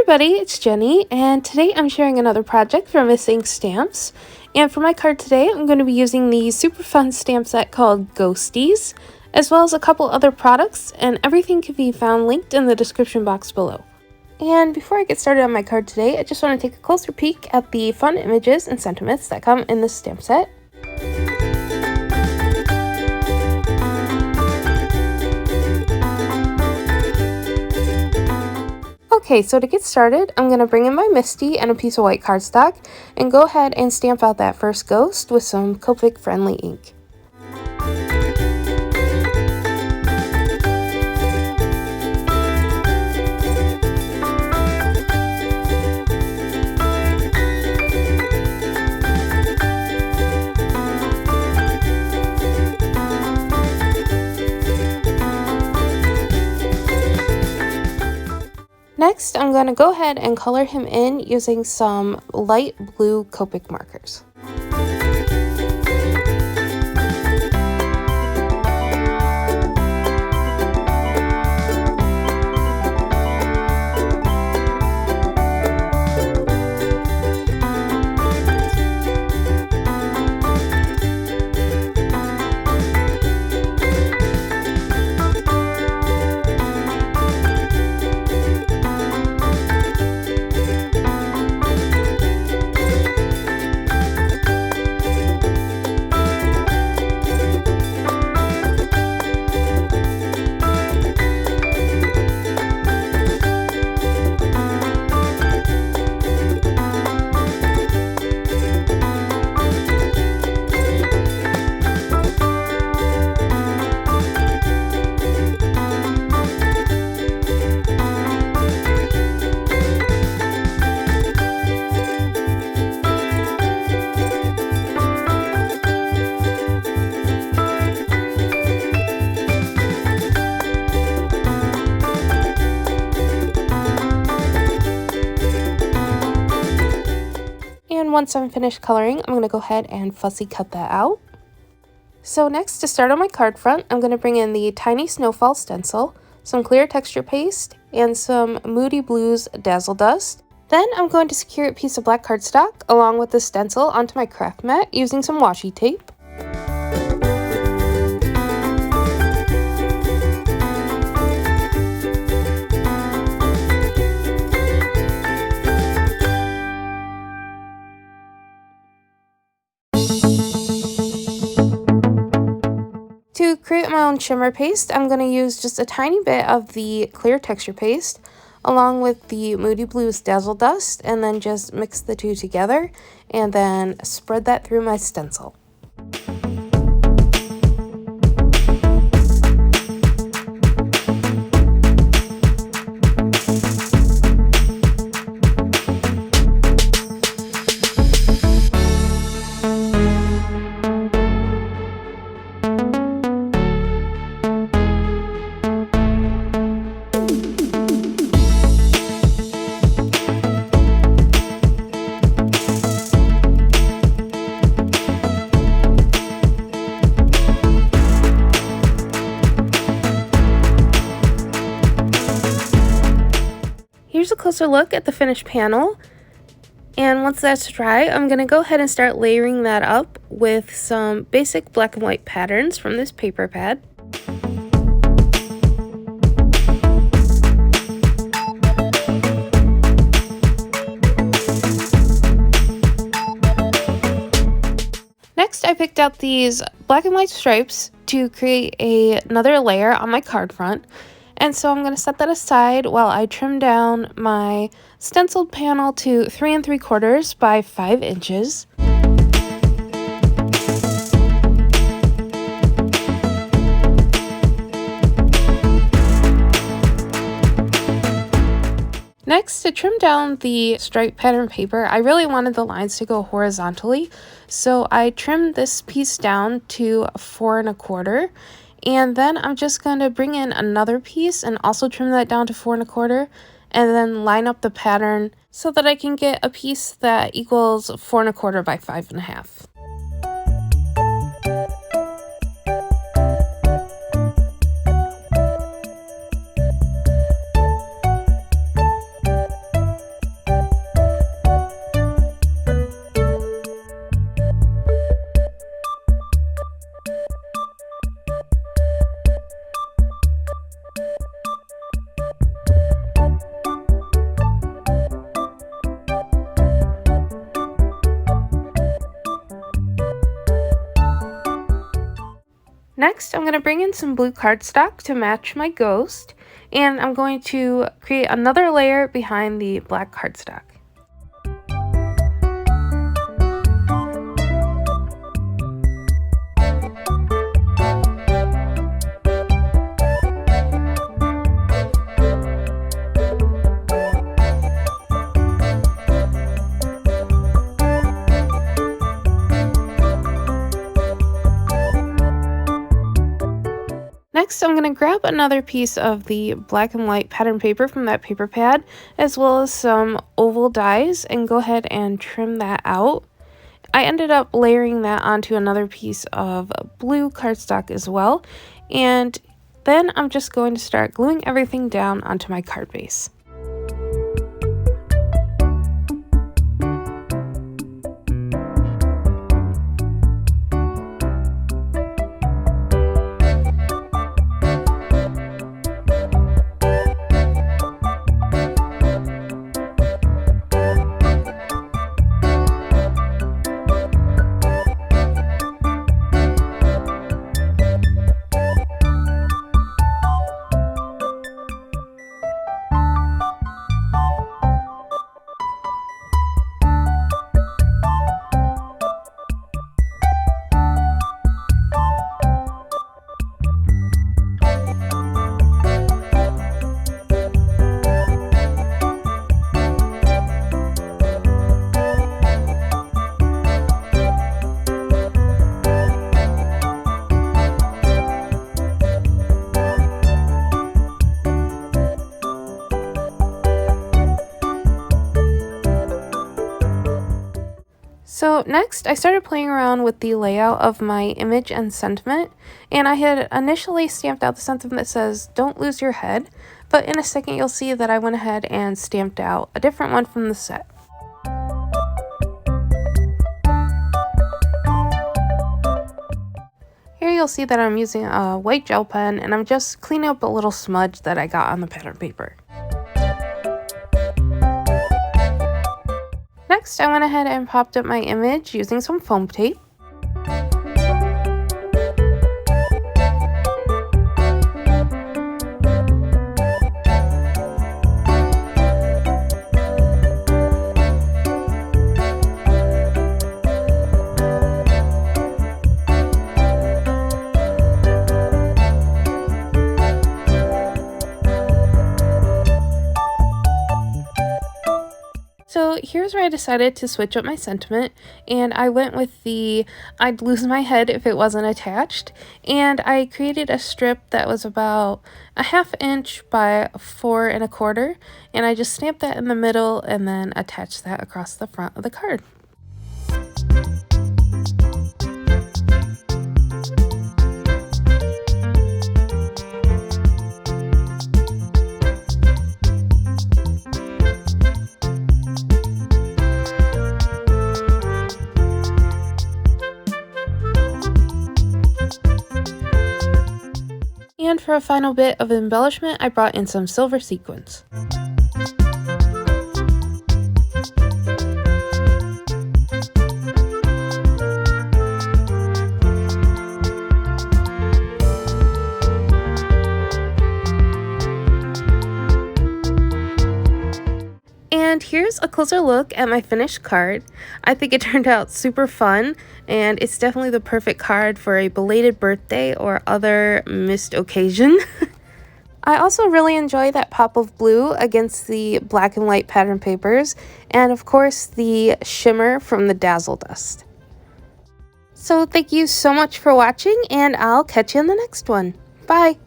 everybody, it's Jenny, and today I'm sharing another project from Miss Ink Stamps. And for my card today, I'm going to be using the super fun stamp set called Ghosties, as well as a couple other products, and everything can be found linked in the description box below. And before I get started on my card today, I just want to take a closer peek at the fun images and sentiments that come in this stamp set. Okay, so to get started, I'm going to bring in my Misty and a piece of white cardstock and go ahead and stamp out that first ghost with some Copic friendly ink. Next, I'm going to go ahead and color him in using some light blue Copic markers. Once I'm finished coloring, I'm going to go ahead and fussy cut that out. So next, to start on my card front, I'm going to bring in the tiny Snowfall stencil, some clear texture paste, and some Moody Blues Dazzle dust. Then I'm going to secure a piece of black cardstock along with the stencil onto my craft mat using some washi tape. To create my own shimmer paste, I'm going to use just a tiny bit of the clear texture paste along with the Moody Blues Dazzle dust, and then just mix the two together and then spread that through my stencil. Here's a closer look at the finished panel, and once that's dry, I'm going to go ahead and start layering that up with some basic black and white patterns from this paper pad. Next, I picked out these black and white stripes to create another layer on my card front. And so I'm going to set that aside while I trim down my stenciled panel to 3 3/4 by 5 inches. Next, to trim down the stripe pattern paper, I really wanted the lines to go horizontally, so I trimmed this piece down to 4 1/4. And then I'm just going to bring in another piece and also trim that down to 4 1/4, and then line up the pattern so that I can get a piece that equals 4 1/4 by 5 1/2. Next, I'm going to bring in some blue cardstock to match my ghost, and I'm going to create another layer behind the black cardstock. Next, I'm going to grab another piece of the black and white pattern paper from that paper pad, as well as some oval dies, and go ahead and trim that out. I ended up layering that onto another piece of blue cardstock as well, and then I'm just going to start gluing everything down onto my card base. So next, I started playing around with the layout of my image and sentiment, and I had initially stamped out the sentiment that says, "Don't lose your head," but in a second you'll see that I went ahead and stamped out a different one from the set. Here you'll see that I'm using a white gel pen, and I'm just cleaning up a little smudge that I got on the pattern paper. Next, I went ahead and popped up my image using some foam tape. So here's where I decided to switch up my sentiment, and I went with the "I'd lose my head if it wasn't attached," and I created a strip that was about a 1/2 inch by 4 1/4, and I just stamped that in the middle and then attached that across the front of the card. And for a final bit of embellishment, I brought in some silver sequins. And here's a closer look at my finished card. I think it turned out super fun, and it's definitely the perfect card for a belated birthday or other missed occasion. I also really enjoy that pop of blue against the black and white pattern papers, and of course the shimmer from the Dazzle dust. So thank you so much for watching, and I'll catch you in the next one. Bye!